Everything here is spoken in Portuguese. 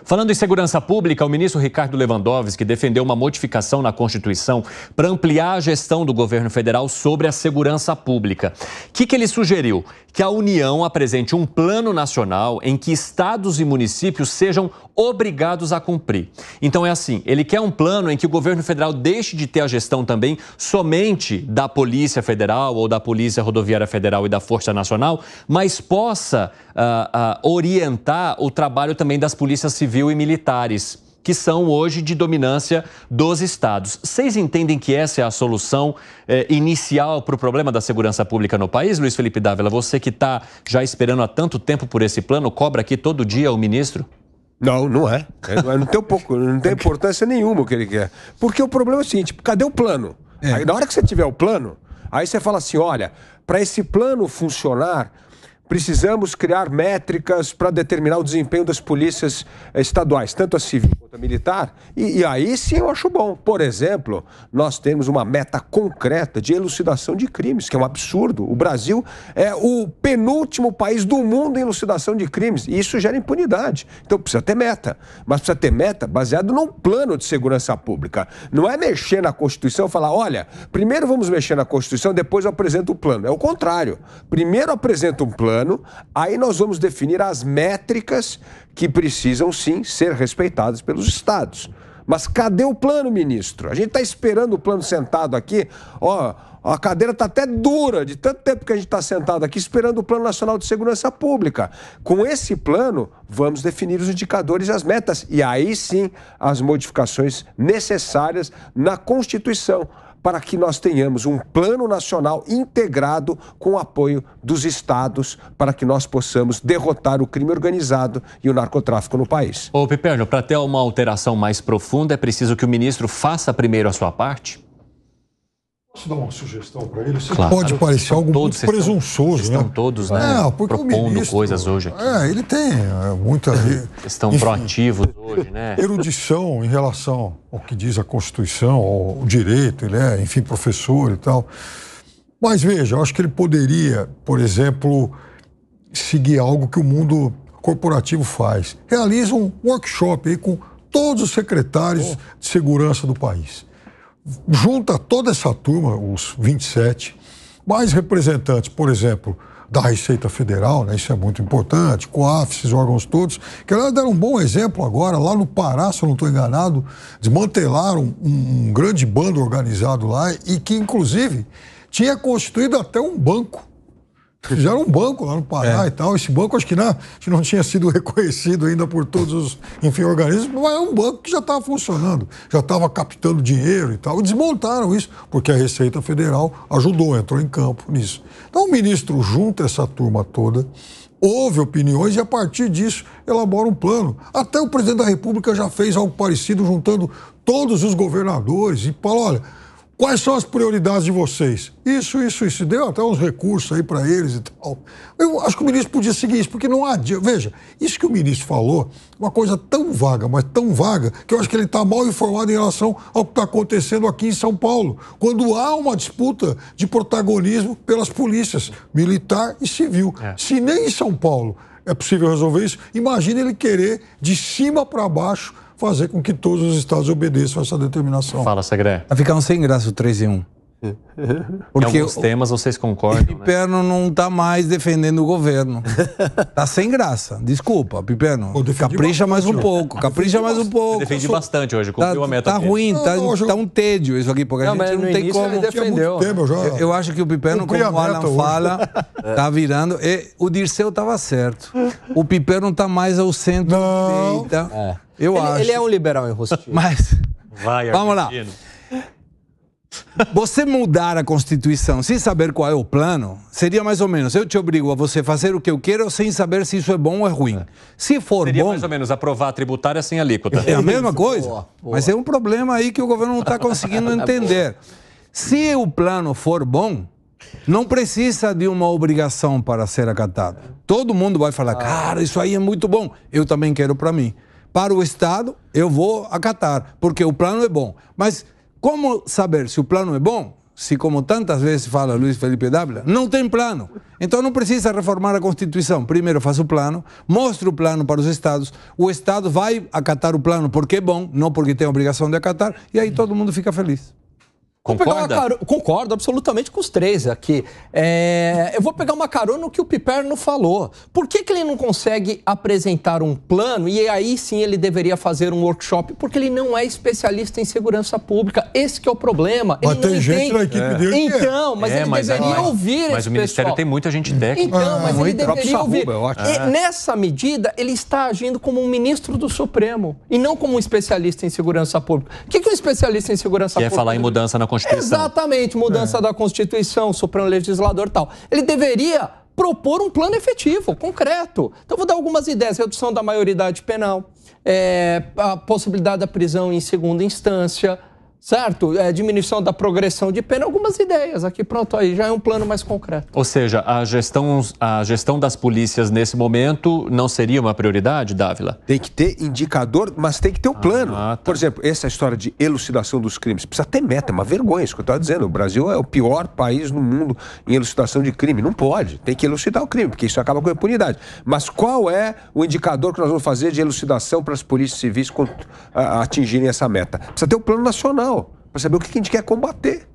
Falando em segurança pública, o ministro Ricardo Lewandowski defendeu uma modificação na Constituição para ampliar a gestão do governo federal sobre a segurança pública. O que ele sugeriu? Que a União apresente um plano nacional em que estados e municípios sejam obrigados a cumprir. Então é assim, ele quer um plano em que o governo federal deixe de ter a gestão também somente da Polícia Federal ou da Polícia Rodoviária Federal e da Força Nacional, mas possa orientar o trabalho também das polícias civil e militares, que são hoje de dominância dos estados. Vocês entendem que essa é a solução inicial para o problema da segurança pública no país, Luiz Felipe Dávila? Você que está já esperando há tanto tempo por esse plano, cobra aqui todo dia o ministro? Não, não é. Não tem importância nenhuma o que ele quer. Porque o problema é o seguinte, cadê o plano? Aí, na hora que você tiver o plano, aí você fala assim, olha, para esse plano funcionar, precisamos criar métricas para determinar o desempenho das polícias estaduais, tanto a civil quanto a militar, e aí sim eu acho bom. Por exemplo, nós temos uma meta concreta de elucidação de crimes, que é um absurdo. O Brasil é o penúltimo país do mundo em elucidação de crimes, e isso gera impunidade. Então precisa ter meta, mas precisa ter meta baseado num plano de segurança pública. Não é mexer na Constituição e falar, olha, primeiro vamos mexer na Constituição, depois eu apresento o plano. É o contrário. Primeiro apresenta um plano, aí nós vamos definir as métricas que precisam, sim, ser respeitadas pelos estados. Mas cadê o plano, ministro? A gente está esperando o plano sentado aqui. Ó, a cadeira está até dura, de tanto tempo que a gente está sentado aqui esperando o Plano Nacional de Segurança Pública. Com esse plano, vamos definir os indicadores e as metas. E aí, sim, as modificações necessárias na Constituição, para que nós tenhamos um plano nacional integrado com o apoio dos estados, para que nós possamos derrotar o crime organizado e o narcotráfico no país. Ô, Piperno, para ter uma alteração mais profunda, é preciso que o ministro faça primeiro a sua parte? Posso dar uma sugestão para ele? Isso claro, pode parecer algo muito presunçoso, né? Estão todos, né, propondo coisas hoje aqui. Ele tem muita... Estão proativos hoje, né? Erudição em relação ao que diz a Constituição, ao direito, ele é, enfim, professor e tal. Mas veja, eu acho que ele poderia, por exemplo, seguir algo que o mundo corporativo faz. Realiza um workshop aí com todos os secretários de segurança do país. Junta toda essa turma, os 27, mais representantes, por exemplo, da Receita Federal, né? Isso é muito importante, COAF, esses órgãos todos, que elas deram um bom exemplo agora, lá no Pará, se eu não estou enganado, desmantelaram um grande bando organizado lá e que, inclusive, tinha constituído até um banco. Fizeram um banco lá no Pará e tal. Esse banco acho que não tinha sido reconhecido ainda por todos os, enfim, organismos, mas é um banco que já estava funcionando, já estava captando dinheiro e tal. E desmontaram isso, porque a Receita Federal ajudou, entrou em campo nisso. Então o ministro junta essa turma toda, ouve opiniões e a partir disso elabora um plano. Até o presidente da República já fez algo parecido, juntando todos os governadores e falou, olha, quais são as prioridades de vocês? Isso. Deu até uns recursos aí para eles e tal. Eu acho que o ministro podia seguir isso, porque não adianta. Veja, isso que o ministro falou, uma coisa tão vaga, mas tão vaga, que eu acho que ele está mal informado em relação ao que está acontecendo aqui em São Paulo, quando há uma disputa de protagonismo pelas polícias, militar e civil. Se nem em São Paulo é possível resolver isso, imagine ele querer, de cima para baixo, fazer com que todos os estados obedeçam a essa determinação. Fala, Segré. Vai ficar sem graça o 3 em 1. Porque em alguns temas vocês concordam, né? Piperno não está mais defendendo o governo. Tá sem graça. Desculpa, Piperno. Capricha mais um pouco. Capricha mais um pouco. Defendi bastante hoje. Cumpriu a meta. Tá ruim, tá um tédio isso aqui, porque a gente não tem como... defendeu. Eu acho que o Piperno, como o Alan fala, tá virando... O Dirceu tava certo. O Piperno tá mais ao centro-direita. Eu acho. Ele é um liberal enrustido. Mas... Vamos lá. Você mudar a Constituição sem saber qual é o plano, seria mais ou menos, eu te obrigo a você fazer o que eu quero sem saber se isso é bom ou é ruim. Se for seria bom... mais ou menos aprovar a tributária sem alíquota. É a mesma coisa, boa. Mas é um problema aí que o governo não está conseguindo entender. Se o plano for bom, não precisa de uma obrigação para ser acatado. Todo mundo vai falar, cara, isso aí é muito bom, eu também quero para mim. Para o Estado, eu vou acatar, porque o plano é bom. Mas como saber se o plano é bom? se como tantas vezes fala Luiz Felipe Dávila, não tem plano. Então não precisa reformar a Constituição. Primeiro faz o plano, mostra o plano para os estados, o estado vai acatar o plano porque é bom, não porque tem a obrigação de acatar, e aí todo mundo fica feliz. Concorda? Concordo absolutamente com os três aqui. Eu vou pegar uma carona no que o Piperno falou. Por que ele não consegue apresentar um plano e aí sim ele deveria fazer um workshop? Porque ele não é especialista em segurança pública. Esse que é o problema. Mas tem gente na equipe dele que Então, mas ele deveria ouvir esse pessoal. Mas o Ministério tem muita gente técnica. Então, mas ele deveria ouvir. É Nessa medida, ele está agindo como um ministro do Supremo e não como um especialista em segurança pública. O que um especialista em segurança pública... Quer falar em mudança na Constituição. Exatamente, mudança da Constituição, Supremo Legislador e tal. Ele deveria propor um plano efetivo, concreto. Então, vou dar algumas ideias. Redução da maioridade penal, a possibilidade da prisão em segunda instância, certo? Diminuição da progressão de pena, algumas ideias. Aqui, pronto, aí já é um plano mais concreto. Ou seja, a gestão das polícias nesse momento não seria uma prioridade, Dávila? Tem que ter indicador, mas tem que ter o plano. Tá. Por exemplo, essa história de elucidação dos crimes. Precisa ter meta, é uma vergonha isso que eu estava dizendo. O Brasil é o pior país no mundo em elucidação de crime. Não pode. Tem que elucidar o crime, porque isso acaba com a impunidade. Mas qual é o indicador que nós vamos fazer de elucidação para as polícias civis atingirem essa meta? Precisa ter um plano nacional para saber o que a gente quer combater.